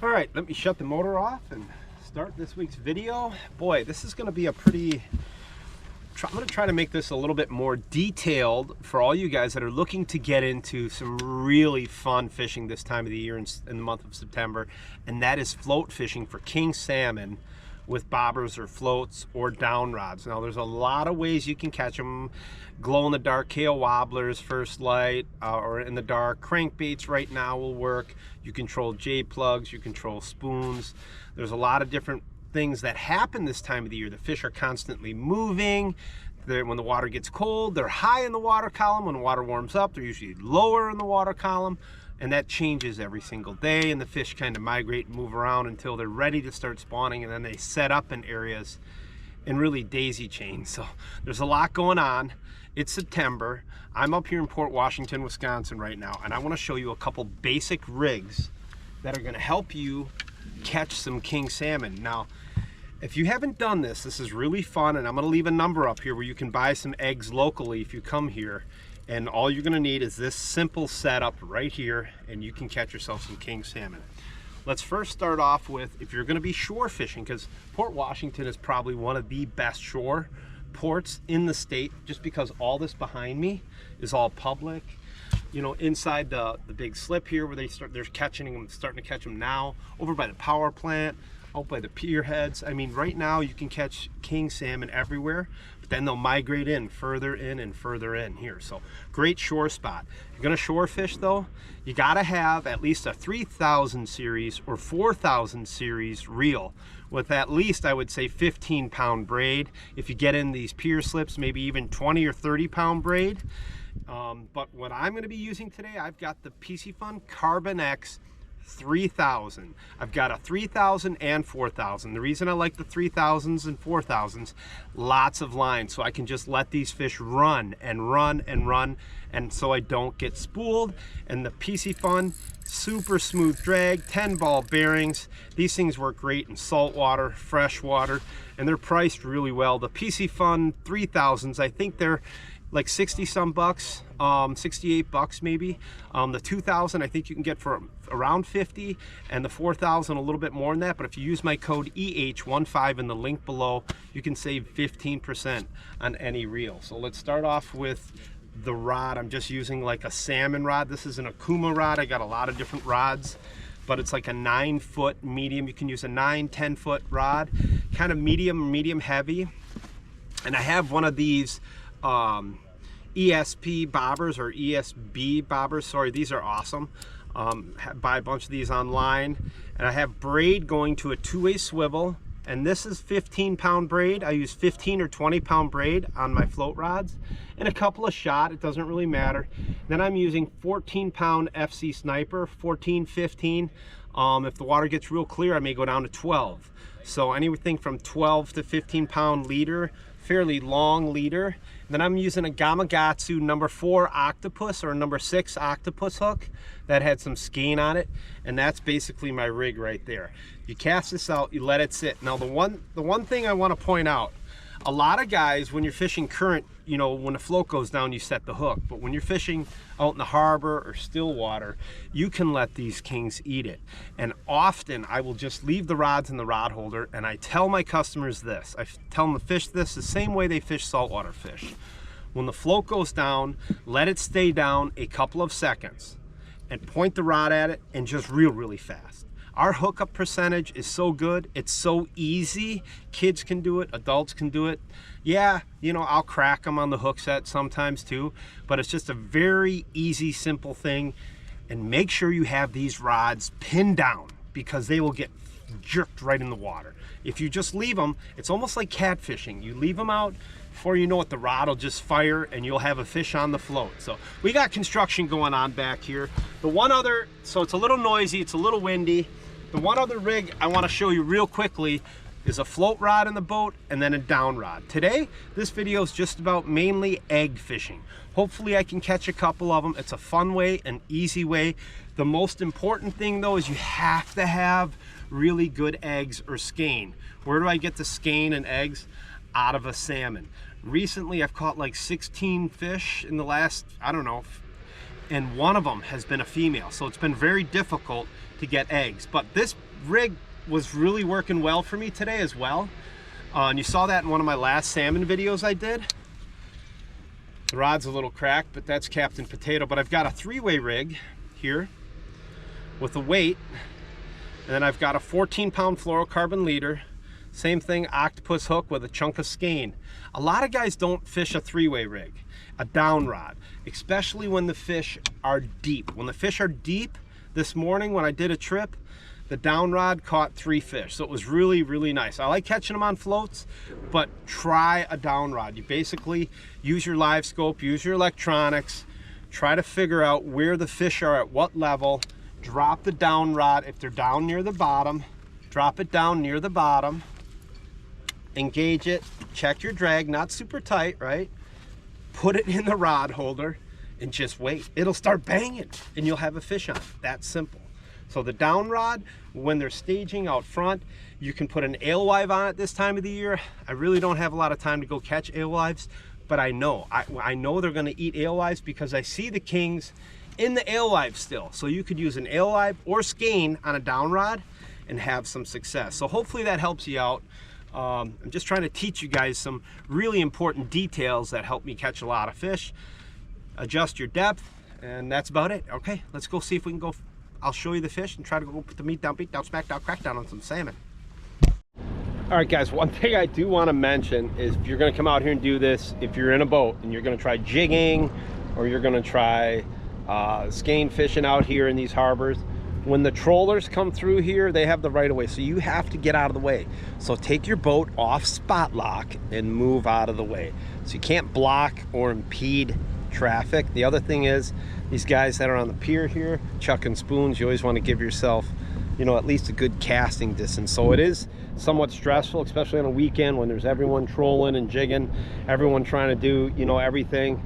All right, let me shut the motor off and start this week's video. Boy, this is gonna be a pretty, I'm gonna try to make this a little bit more detailed for all you guys that are looking to get into some really fun fishing this time of the year in the month of September, and that is float fishing for king salmon with bobbers or floats or down rods. Now there's a lot of ways you can catch them. Glow in the dark kale wobblers, first light, or in the dark crankbaits right now will work. You control J plugs, you control spoons. There's a lot of different things that happen this time of the year. The fish are constantly moving. When the water gets cold, they're high in the water column. When the water warms up, they're usually lower in the water column. And that changes every single day, and the fish kind of migrate and move around until they're ready to start spawning, and then they set up in areas and really daisy chain. So there's a lot going on. It's September. I'm up here in Port Washington, Wisconsin right now, and I want to show you a couple basic rigs that are going to help you catch some king salmon. Now, if you haven't done this, this is really fun, and I'm going to leave a number up here where you can buy some eggs locally if you come here. And all you're going to need is this simple setup right here, and you can catch yourself some king salmon. Let's first start off with, if you're going to be shore fishing, because Port Washington is probably one of the best shore ports in the state, just because all this behind me is all public. You know, inside the big slip here where they're catching them, starting to catch them now, over by the power plant, out by the pier heads. I mean, right now you can catch king salmon everywhere, but then they'll migrate in and further in here. So great shore spot. If you're gonna shore fish though, you gotta have at least a 3000 series or 4000 series reel with at least, I would say, 15-pound braid. If you get in these pier slips, maybe even 20 or 30-pound braid. But what I'm gonna be using today, I've got the Piscifun Carbon X 3000. I've got a 3000 and 4000. The reason I like the 3000s and 4000s, lots of line, so I can just let these fish run and run and run, and so I don't get spooled. And the Piscifun, super smooth drag, 10 ball bearings. These things work great in saltwater, freshwater, and they're priced really well. The Piscifun 3000s, I think they're like 60 some bucks, 68 bucks maybe. The 2000 I think you can get for around 50, and the 4000 a little bit more than that. But if you use my code EH15 in the link below, you can save 15% on any reel. So let's start off with the rod. I'm just using like a salmon rod. This is an Akuma rod. I got a lot of different rods, but it's like a 9-foot medium. You can use a 9-10 foot rod, kind of medium heavy. And I have one of these ESP bobbers, or ESB bobbers, sorry. These are awesome. Buy a bunch of these online, and I have braid going to a 2-way swivel, and this is 15-pound braid. I use 15 or 20-pound braid on my float rods, and a couple of shot, it doesn't really matter. Then I'm using 14-pound FC Sniper, 14, 15. If the water gets real clear, I may go down to 12. So anything from 12 to 15-pound leader, fairly long leader. Then I'm using a Gamakatsu number 4 octopus or number 6 octopus hook that had some skein on it, and that's basically my rig right there. You cast this out, you let it sit. Now the one thing I want to point out, a lot of guys, when you're fishing current, you know, when the float goes down, you set the hook. But when you're fishing out in the harbor or still water, you can let these kings eat it. And often I will just leave the rods in the rod holder, and I tell my customers this. I tell them to fish this the same way they fish saltwater fish. When the float goes down, let it stay down a couple of seconds and point the rod at it and just reel really fast. Our hookup percentage is so good, it's so easy. Kids can do it, adults can do it. Yeah, you know, I'll crack them on the hook set sometimes too, but it's just a very easy, simple thing. And make sure you have these rods pinned down, because they will get jerked right in the water. If you just leave them, it's almost like catfishing. You leave them out, before you know it, the rod will just fire and you'll have a fish on the float. So we got construction going on back here. The one other, so it's a little noisy, it's a little windy. The one other rig I want to show you real quickly is a float rod in the boat and then a down rod. Today, this video is just about mainly egg fishing. Hopefully I can catch a couple of them. It's a fun way, an easy way. The most important thing though is you have to have really good eggs or skein. Where do I get the skein and eggs? Out of a salmon. Recently I've caught like 16 fish in the last, I don't know, and one of them has been a female. So it's been very difficult to get eggs. But this rig was really working well for me today as well. And you saw that in one of my last salmon videos I did. The rod's a little cracked, but that's Captain Potato. But I've got a 3-way rig here with a weight, and then I've got a 14-pound fluorocarbon leader. Same thing, octopus hook with a chunk of skein. A lot of guys don't fish a 3-way rig, a down rod, especially when the fish are deep. When the fish are deep, this morning when I did a trip, the down rod caught 3 fish. So it was really, really nice. I like catching them on floats, but try a down rod. You basically use your live scope, use your electronics, try to figure out where the fish are at what level, drop the down rod. If they're down near the bottom, drop it down near the bottom, engage it, check your drag, not super tight, right? Put it in the rod holder and just wait. It'll start banging and you'll have a fish on it. That's simple. So the down rod, when they're staging out front, you can put an alewife on it this time of the year. I really don't have a lot of time to go catch alewives, but I know they're gonna eat alewives because I see the kings in the alewife still. So you could use an alewife or skein on a down rod and have some success. So hopefully that helps you out. I'm just trying to teach you guys some really important details that help me catch a lot of fish. Adjust your depth, and that's about it. Okay, let's go see if we can go. I'll show you the fish and try to go put the meat down, beat down, smack down, crack down on some salmon. All right, guys, one thing I do want to mention is if you're going to come out here and do this, if you're in a boat and you're going to try jigging or you're going to try skein fishing out here in these harbors, when the trollers come through here, they have the right of way, so you have to get out of the way. So take your boat off spot lock and move out of the way. So you can't block or impede traffic. The other thing is, these guys that are on the pier here, chucking spoons, you always want to give yourself, you know, at least a good casting distance. So it is somewhat stressful, especially on a weekend when there's everyone trolling and jigging, everyone trying to do, you know, everything.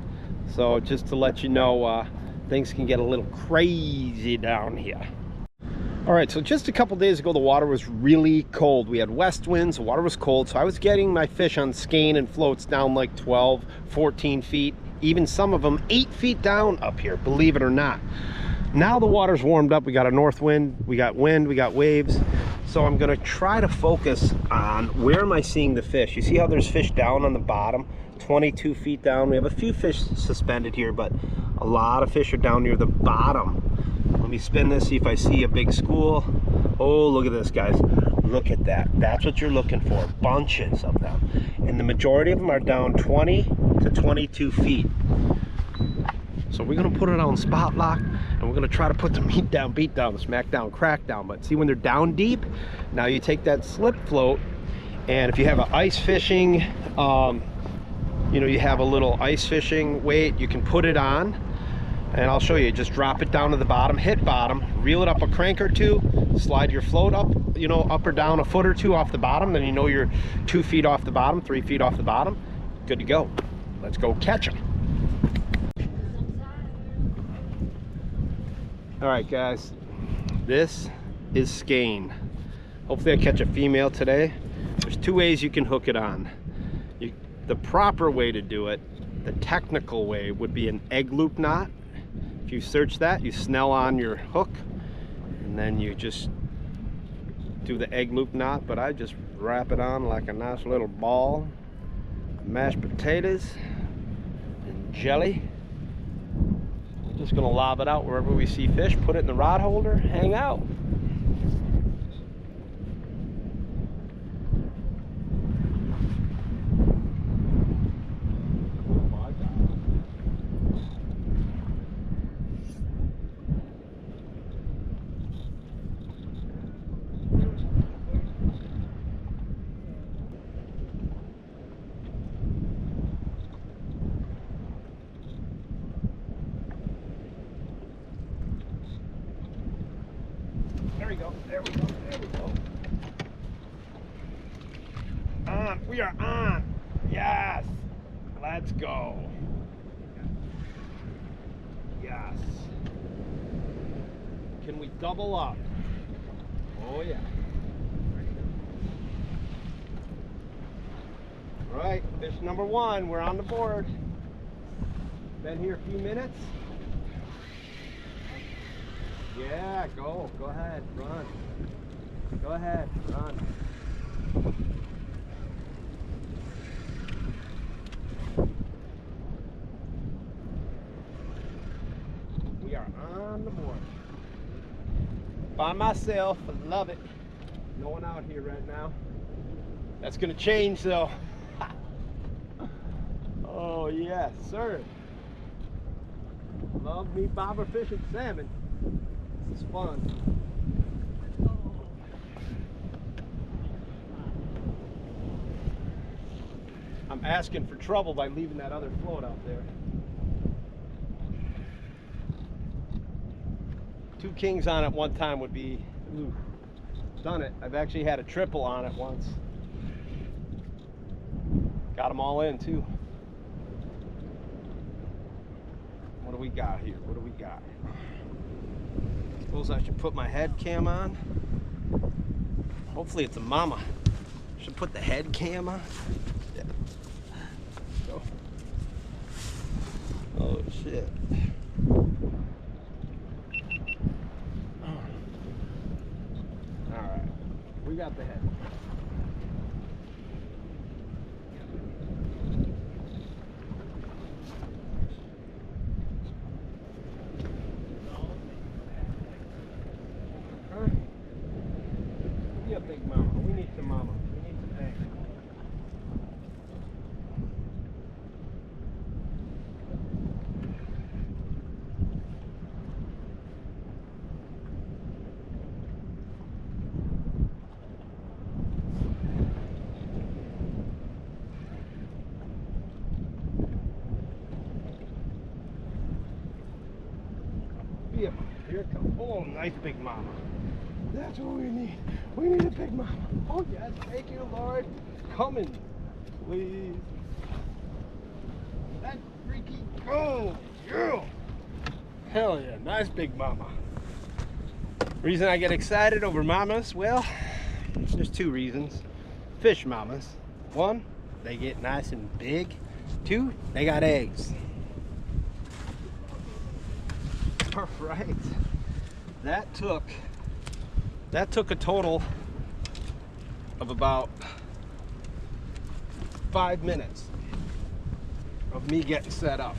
So just to let you know, things can get a little crazy down here. All right, so just a couple days ago, the water was really cold. We had west winds, the water was cold, so I was getting my fish on skein and floats down like 12, 14 feet, even some of them 8 feet down up here, believe it or not. Now the water's warmed up, we got a north wind, we got waves. So I'm gonna try to focus on where am I seeing the fish. You see how there's fish down on the bottom, 22 feet down. We have a few fish suspended here, but a lot of fish are down near the bottom. Let me spin this, see if I see a big school. Oh, look at this, guys. Look at that. That's what you're looking for, bunches of them. And the majority of them are down 20 to 22 feet. So we're gonna put it on spot lock and we're gonna try to put the meat down, beat down, smack down, crack down. But see, when they're down deep, now you take that slip float, and if you have an ice fishing, you know, you have a little ice fishing weight, you can put it on. And I'll show you, just drop it down to the bottom, hit bottom, reel it up a crank or two, slide your float up, you know, up or down a foot or two off the bottom, then you know you're 2 feet off the bottom, 3 feet off the bottom, good to go. Let's go catch them. All right, guys, this is skein. Hopefully I catch a female today. There's 2 ways you can hook it on. The proper way to do it, the technical way, would be an egg loop knot. If you search that, you snell on your hook and then you just do the egg loop knot, but I just wrap it on like a nice little ball. Mashed potatoes and jelly. I'm just gonna lob it out wherever we see fish, put it in the rod holder, hang out. There we go, there we go, there we go. On, we are on. Yes, let's go. Yes. Can we double up? Oh yeah. All right, fish number 1, we're on the board. Been here a few minutes. Yeah, go ahead, run. Go ahead, run. We are on the board. By myself, I love it. No one out here right now. That's gonna change though. Oh yes, sir. Love me bobber fishing salmon. This is fun. I'm asking for trouble by leaving that other float out there. 2 kings on it one time would be, ooh, done it. I've actually had a triple on it once. Got them all in too. What do we got here? What do we got? Suppose I should put my head cam on. Hopefully it's a mama. Should put the head cam on. Yeah. Go. Oh shit. Alright. We got the head. Be a big mama. We need some mama. We need some eggs. Be a mama. Here it comes. Oh, nice big mama. That's what we need. We need a big mama. Oh yes, thank you, Lord. Coming, please. That freaky. Oh yeah. Hell yeah, nice big mama. Reason I get excited over mamas, well, there's 2 reasons. Fish mamas. 1, they get nice and big. 2, they got eggs. All right. That took a total of about 5 minutes of me getting set up.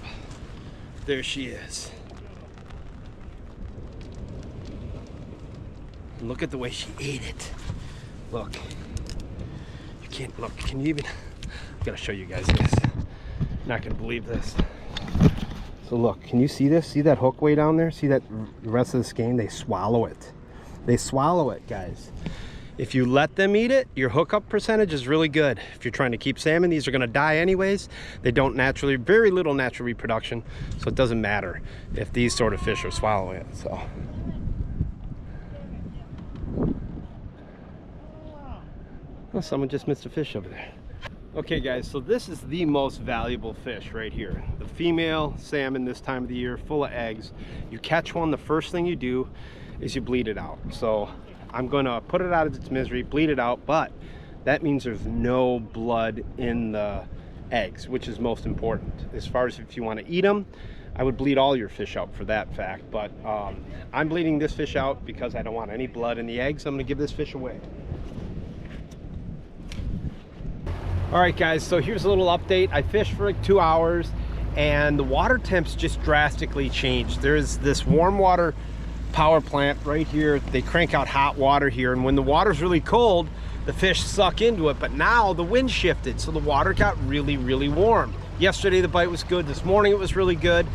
There she is. And look at the way she ate it. Look. You can't look. Can you even? I gotta show you guys this. You're not gonna believe this. So look, can you see this? See that hook way down there? See that the rest of the skein? They swallow it. They swallow it, guys. If you let them eat it, your hookup percentage is really good. If you're trying to keep salmon, these are gonna die anyways. They don't naturally, very little natural reproduction, so it doesn't matter if these sort of fish are swallowing it, so. Oh, someone just missed a fish over there. Okay guys, so this is the most valuable fish right here. The female salmon this time of the year, full of eggs. You catch one, the first thing you do is you bleed it out. So I'm gonna put it out of its misery, bleed it out, but that means there's no blood in the eggs, which is most important. As far as if you want to eat them, I would bleed all your fish out for that fact, but I'm bleeding this fish out because I don't want any blood in the eggs. I'm gonna give this fish away. All right guys, so here's a little update. I fished for like 2 hours and the water temps just drastically changed. There's this warm water power plant right here. They crank out hot water here, and when the water's really cold, the fish suck into it, but now the wind shifted, so the water got really, really warm. Yesterday the bite was good, this morning it was really good,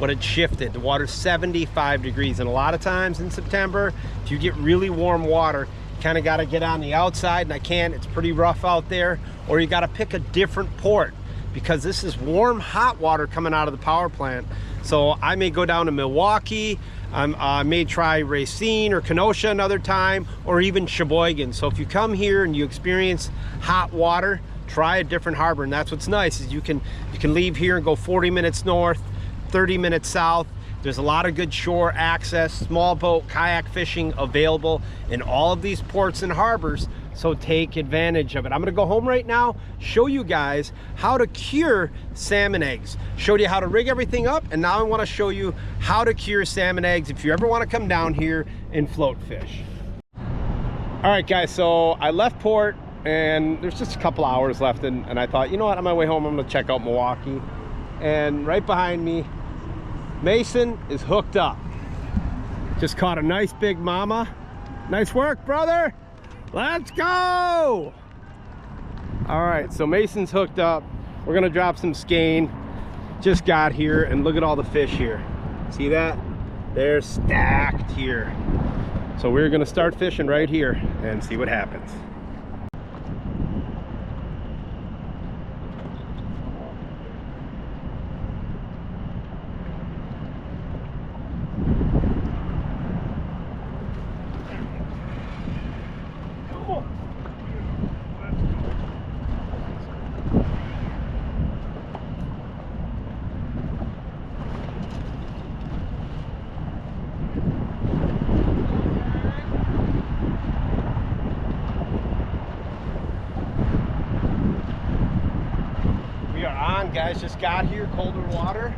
but it shifted. The water's 75 degrees, and a lot of times in September, if you get really warm water, kind of got to get on the outside, and I can't, it's pretty rough out there, or you got to pick a different port because this is warm hot water coming out of the power plant. So I may go down to Milwaukee, I may try Racine or Kenosha another time, or even Sheboygan. So if you come here and you experience hot water, try a different harbor. And that's what's nice, is you can leave here and go 40 minutes north, 30 minutes south. There's a lot of good shore access, small boat, kayak fishing available in all of these ports and harbors. So take advantage of it. I'm gonna go home right now, show you guys how to cure salmon eggs. Showed you how to rig everything up, and now I wanna show you how to cure salmon eggs if you ever wanna come down here and float fish. All right, guys, so I left port, and there's just a couple hours left, and I thought, you know what, on my way home, I'm gonna check out Milwaukee. And right behind me, Mason is hooked up. Just caught a nice big mama. Nice work, brother. Let's go. All right, so Mason's hooked up. We're gonna drop some skein. Just got here, and look at all the fish here. See that? They're stacked here. So we're gonna start fishing right here and see what happens. Guys, just got here, colder water.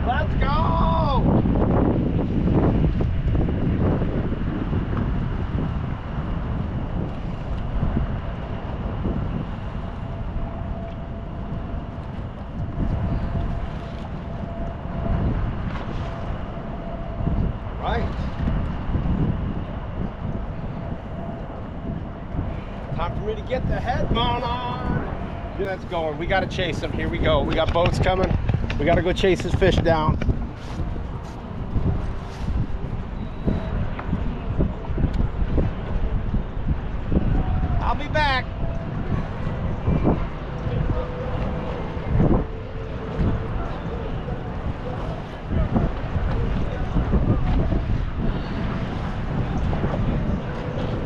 Let's go! Right. Time for me to get the headphone on. That's going. We got to chase them. Here we go. We got boats coming. We got to go chase this fish down. I'll be back.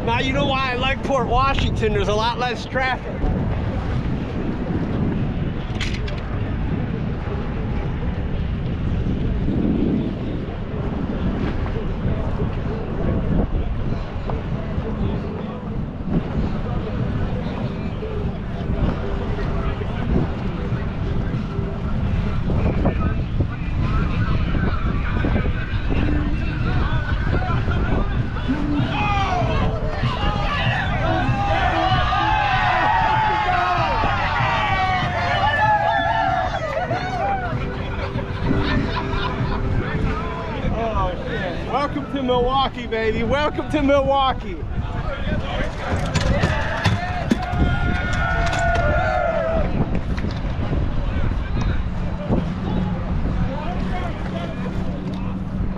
Now you know why I like Port Washington. There's a lot less traffic. Welcome to Milwaukee, baby. Welcome to Milwaukee.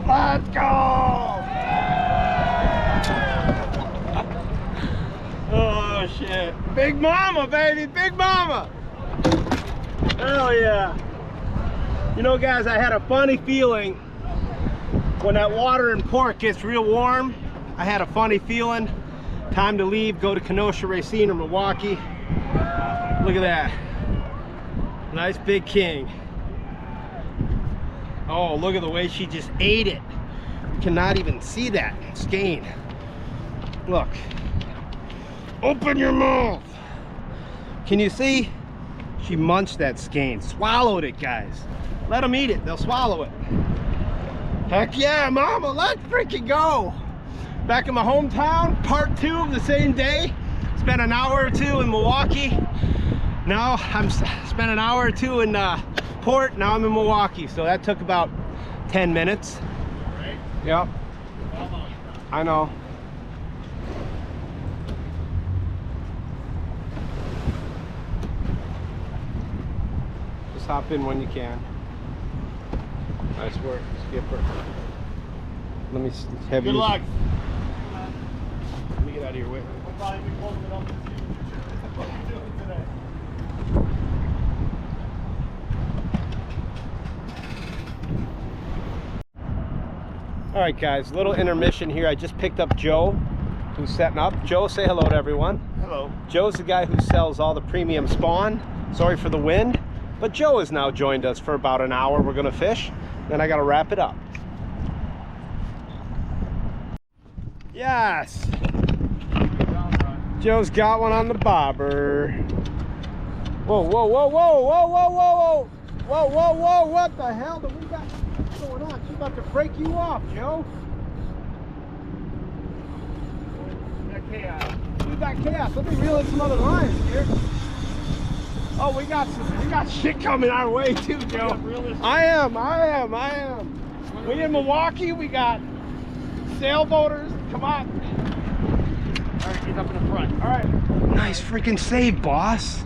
Let's go! Oh, shit. Big mama, baby. Big mama. Hell yeah. You know, guys, I had a funny feeling when that water in port gets real warm. I had a funny feeling. Time to leave, go to Kenosha, Racine, or Milwaukee. Look at that. Nice big king. Oh, look at the way she just ate it. You cannot even see that skein. Look. Open your mouth. Can you see? She munched that skein. Swallowed it, guys. Let them eat it. They'll swallow it. Heck yeah, mama, let's freaking go. Back in my hometown, part 2 of the same day. Spent an hour or 2 in Milwaukee. Now I'm spent an hour or 2 in port. Now I'm in Milwaukee. So that took about 10 minutes. Right? Yep. I know. Just hop in when you can. Nice work, skipper. Let me have you. Good luck. Let me get out of your way. We'll probably be closing it up to see what you're doing today. All right, guys, little intermission here. I just picked up Joe, who's setting up. Joe, say hello to everyone. Hello. Joe's the guy who sells all the premium spawn. Sorry for the wind, but Joe has now joined us for about an hour. We're gonna fish. Then I gotta wrap it up. Yes, Joe's got one on the bobber. Whoa, whoa, whoa, whoa, whoa, whoa, whoa, whoa. Whoa, whoa, whoa, what the hell do we got? What's going on? She's about to break you off, Joe. We got chaos. We got chaos. Let me reel in some other lines here. Oh, we got shit coming our way too, Joe. I am. We in Milwaukee, we got sailboaters. Come on. All right, he's up in the front. All right. Nice freaking save, boss.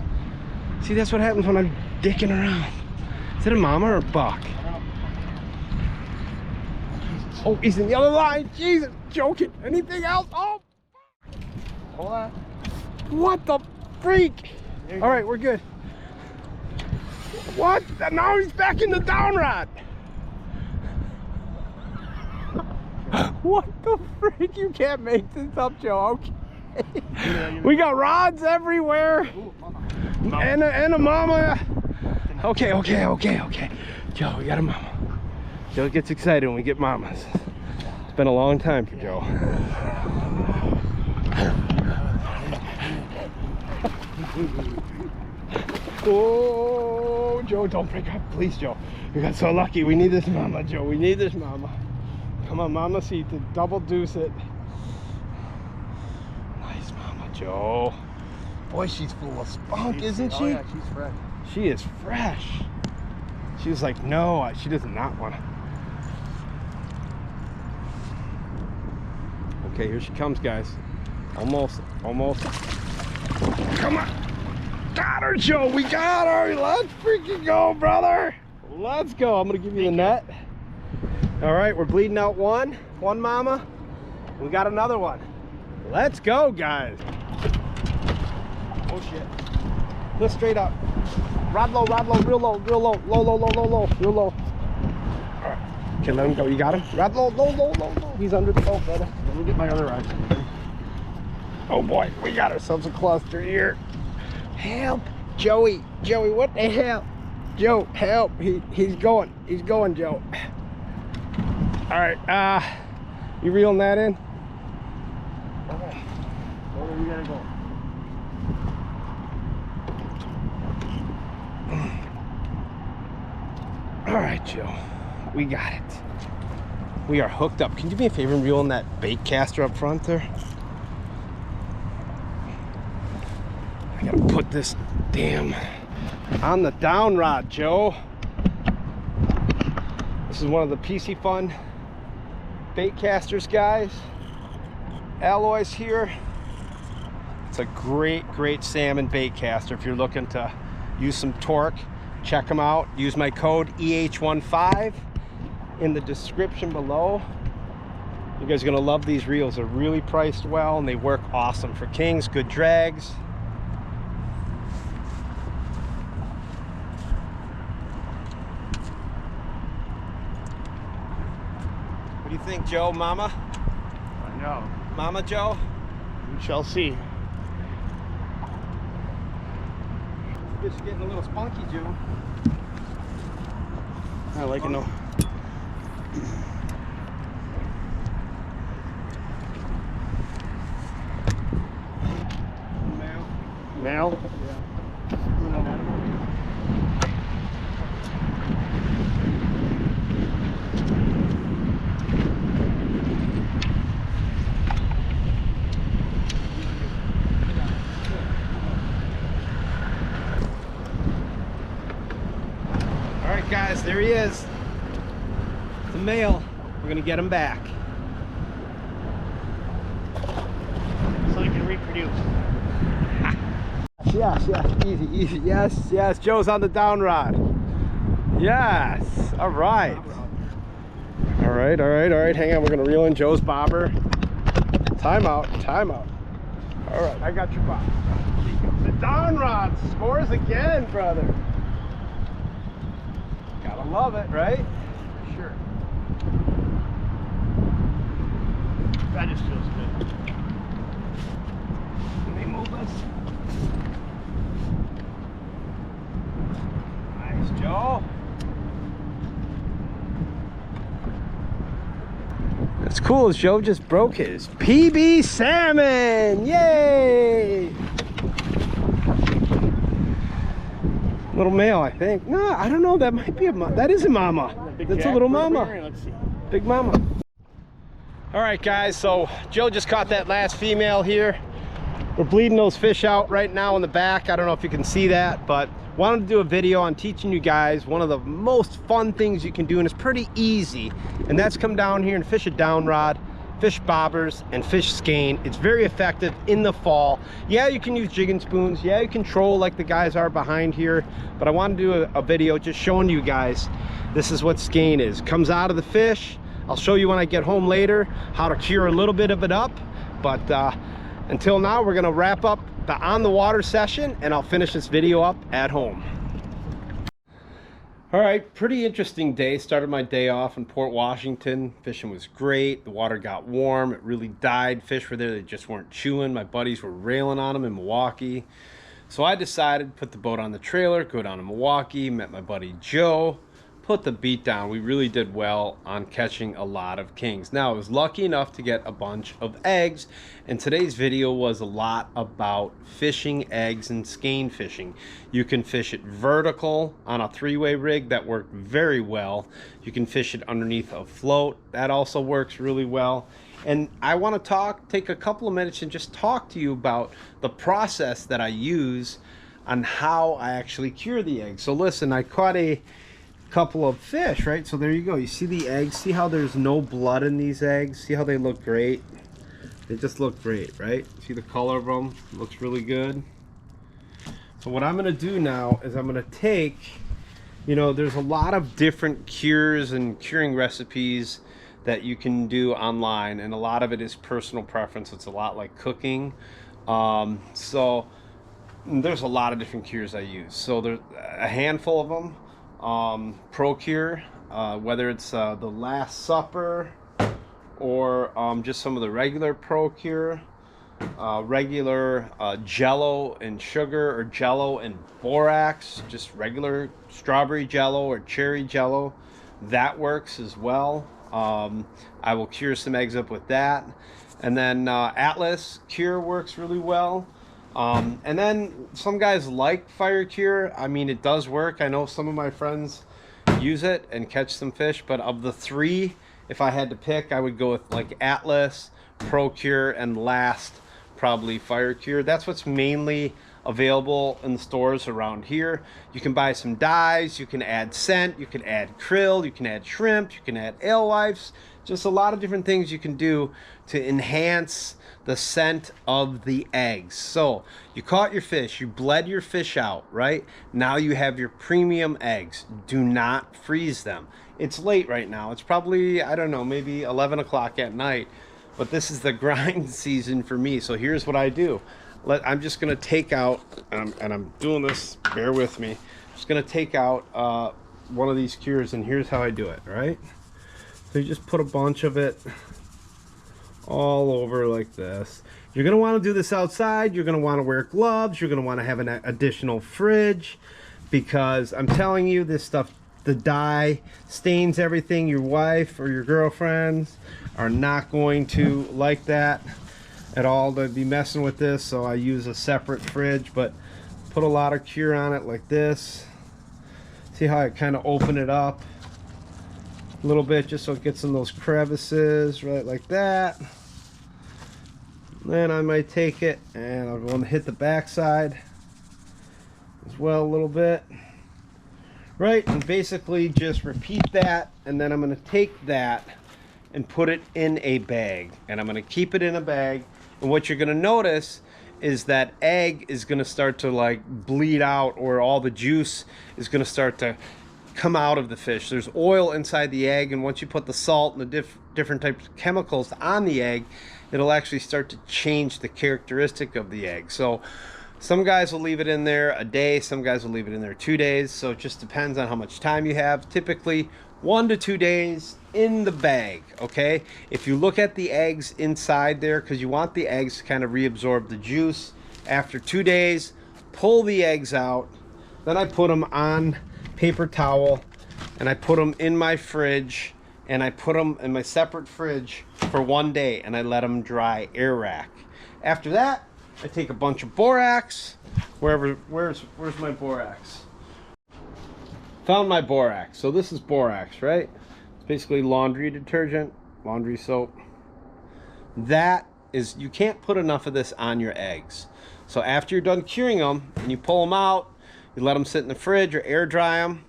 See, that's what happens when I'm dicking around. Is it a mama or a buck? Oh, he's in the other line. Jesus, joking. Anything else? Oh. Hold on. What the freak? All right, we're good. What? Now he's back in the down rod. What the freak? You can't make this up, Joe. Okay. We got rods everywhere. And a mama. Okay. Joe, we got a mama. Joe gets excited when we get mamas. It's been a long time for Joe. Oh, Joe, don't break up, please, Joe. You got so lucky. We need this mama, Joe. We need this mama. Come on, mama, see to double deuce it. Nice mama, Joe. Boy, she's full of spunk, isn't she? Oh yeah, she's fresh. She is fresh. She was like, no, she does not want to. Okay, here she comes, guys. Almost. Come on. Got her, Joe. We got her. Let's freaking go, brother. Let's go. I'm going to give you the net. All right, we're bleeding out one mama. We got another one. Let's go, guys. Oh, shit. Lift straight up. Rod low, real low, low. All right. Okay, let him go. You got him? Rod low. He's under the boat, brother. Let me get my other rod. Oh, boy. We got ourselves a cluster here. Help, Joey, what the hell? Joe, help, he's going, Joe. All right, you reeling that in? Okay. Where we gotta go? All right, Joe, we got it. We are hooked up. Can you do me a favor and reel in that bait caster up front there? I gotta put this damn on the down rod, Joe. This is one of the Piscifun bait casters, guys. Alloys here. It's a great salmon bait caster. If you're looking to use some torque, check them out. Use my code EH15 in the description below. You guys are gonna love these reels. They're really priced well and they work awesome for kings, good drags. What do you think, Joe, mama? I know. Mama Joe? We shall see. Fish is getting a little spunky, Joe. I like it though. Male? Yeah. Alright guys, there he is. The male. We're gonna get him back. So he can reproduce. Yes, easy. Yes. Joe's on the down rod. Yes. All right. All right. Hang on. We're gonna reel in Joe's bobber. Time out. All right, I got your bobber. The down rod scores again, brother. Gotta love it, right? Sure. That just feels good. Let me move this. Nice, Joe. That's cool. cool is Joe just broke his PB salmon. Yay! Little male, I think. No, I don't know. That might be a that is a mama. That's a little mama. Let's see. Big mama. All right, guys. So Joe just caught that last female here. We're bleeding those fish out right now in the back. I don't know if you can see that, but wanted to do a video on teaching you guys one of the most fun things you can do, and it's pretty easy, and that's come down here and fish a down rod, fish bobbers, and fish skein. It's very effective in the fall. Yeah, you can use jigging spoons. Yeah, you can troll like the guys are behind here, but I want to do a video just showing you guys this is what skein is. Comes out of the fish. I'll show you when I get home later how to cure a little bit of it up, but until now, we're gonna wrap up the on the water session, and I'll finish this video up at home. All right, pretty interesting day. Started my day off in Port Washington. Fishing was great. The water got warm. It really died. Fish were there, they just weren't chewing. My buddies were railing on them in Milwaukee. So I decided to put the boat on the trailer, go down to Milwaukee, met my buddy Joe, put the beat down. We really did well on catching a lot of kings. Now, I was lucky enough to get a bunch of eggs, and today's video was a lot about fishing eggs and skein fishing. You can fish it vertical on a three-way rig. That worked very well. You can fish it underneath a float. That also works really well. And I want to take a couple of minutes and just talk to you about the process that I use on how I actually cure the eggs. So listen, I caught a couple of fish, right? So there you go. You see the eggs? See how there's no blood in these eggs? See how they look great? They just look great, right? See the color of them? It looks really good. So what I'm gonna do now is I'm gonna take, you know, there's a lot of different cures and curing recipes that you can do online, and a lot of it is personal preference. It's a lot like cooking. So there's a lot of different cures I use. So there's a handful of them. Procure, whether it's the Last Supper or just some of the regular Procure, regular Jello and sugar, or Jello and borax, just regular strawberry Jello or cherry Jello, that works as well. I will cure some eggs up with that, and then Atlas Cure works really well. And then some guys like fire cure. I mean, it does work. I know some of my friends use it and catch some fish, but of the three, if I had to pick, I would go with like Atlas, Procure, and last probably fire cure. That's what's mainly available in the stores around here. You can buy some dyes, you can add scent, you can add krill, you can add shrimp, you can add alewives, just a lot of different things you can do to enhance the scent of the eggs. So you caught your fish, you bled your fish out, right? Now you have your premium eggs. Do not freeze them. It's late right now. It's probably, I don't know, maybe 11 o'clock at night, but this is the grind season for me. So here's what I do. I'm just gonna take out, and I'm doing this, bear with me. I'm just gonna take out one of these cures, and here's how I do it, right? So you just put a bunch of it all over like this. You're gonna wanna do this outside. You're gonna wanna wear gloves. You're gonna wanna have an additional fridge, because I'm telling you, this stuff, the dye stains everything. Your wife or your girlfriends are not going to like that at all, to be messing with this. So I use a separate fridge, but put a lot of cure on it like this. See how I kind of open it up a little bit just so it gets in those crevices, right, like that. Then I might take it and I'll go and hit the backside as well a little bit, right? And basically just repeat that, and then I'm going to take that and put it in a bag, and I'm going to keep it in a bag. And what you're going to notice is that egg is going to start to like bleed out, or all the juice is going to start to come out of the fish. There's oil inside the egg, and once you put the salt and the different types of chemicals on the egg, it'll actually start to change the characteristic of the egg. So some guys will leave it in there a day, some guys will leave it in there 2 days. So it just depends on how much time you have. Typically 1 to 2 days in the bag, okay? If you look at the eggs inside there, because you want the eggs to kind of reabsorb the juice, after 2 days, pull the eggs out. Then I put them on paper towel, and I put them in my fridge, and I put them in my separate fridge for 1 day, and I let them dry air rack. After that, I take a bunch of borax. Where's my borax? Found my borax. So this is borax, right? It's basically laundry detergent, laundry soap. That is, you can't put enough of this on your eggs. So after you're done curing them and you pull them out, you let them sit in the fridge or air dry them.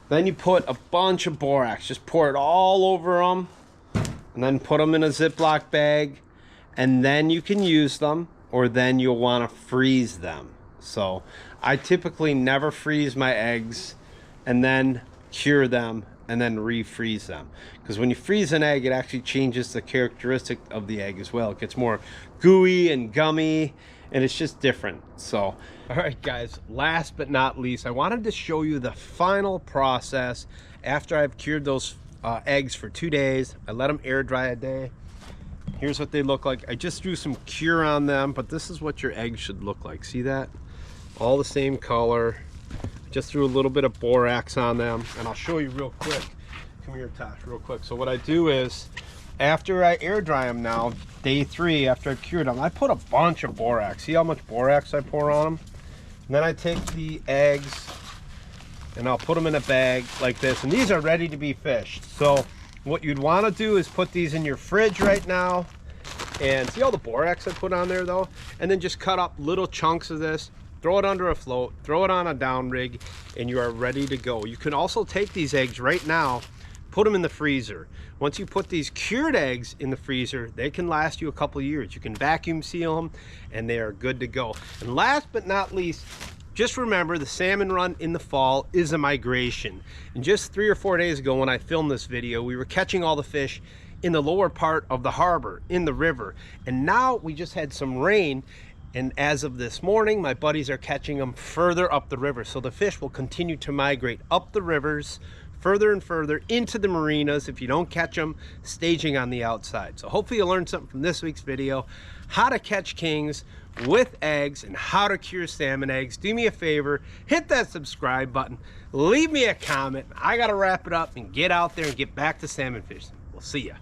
Then you put a bunch of borax, just pour it all over them, and then put them in a Ziploc bag, and then you can use them, or then you'll want to freeze them. So I typically never freeze my eggs and then cure them and then refreeze them, because when you freeze an egg, it actually changes the characteristic of the egg as well. It gets more gooey and gummy, and it's just different. So all right guys, last but not least, I wanted to show you the final process after I've cured those eggs for 2 days. I let them air dry a day. Here's what they look like. I just threw some cure on them, but this is what your eggs should look like. See that? All the same color. Just threw a little bit of borax on them, and I'll show you real quick. Come here, Tosh, real quick. So what I do is, after I air dry them now, day 3 after I've cured them, I put a bunch of borax. See how much borax I pour on them? And then I take the eggs and I'll put them in a bag like this, and these are ready to be fished. So what you'd want to do is put these in your fridge right now, and see all the borax I put on there though, and then just cut up little chunks of this, throw it under a float, throw it on a down rig, and you are ready to go. You can also take these eggs right now, put them in the freezer. Once you put these cured eggs in the freezer, they can last you a couple years. You can vacuum seal them and they are good to go. And last but not least, just remember the salmon run in the fall is a migration. And just 3 or 4 days ago when I filmed this video, we were catching all the fish in the lower part of the harbor, in the river. And now we just had some rain, and as of this morning, my buddies are catching them further up the river. So the fish will continue to migrate up the rivers, further and further into the marinas if you don't catch them staging on the outside. So hopefully you learned something from this week's video, how to catch kings with eggs and how to cure salmon eggs. Do me a favor, hit that subscribe button, leave me a comment. I gotta wrap it up and get out there and get back to salmon fishing. We'll see ya.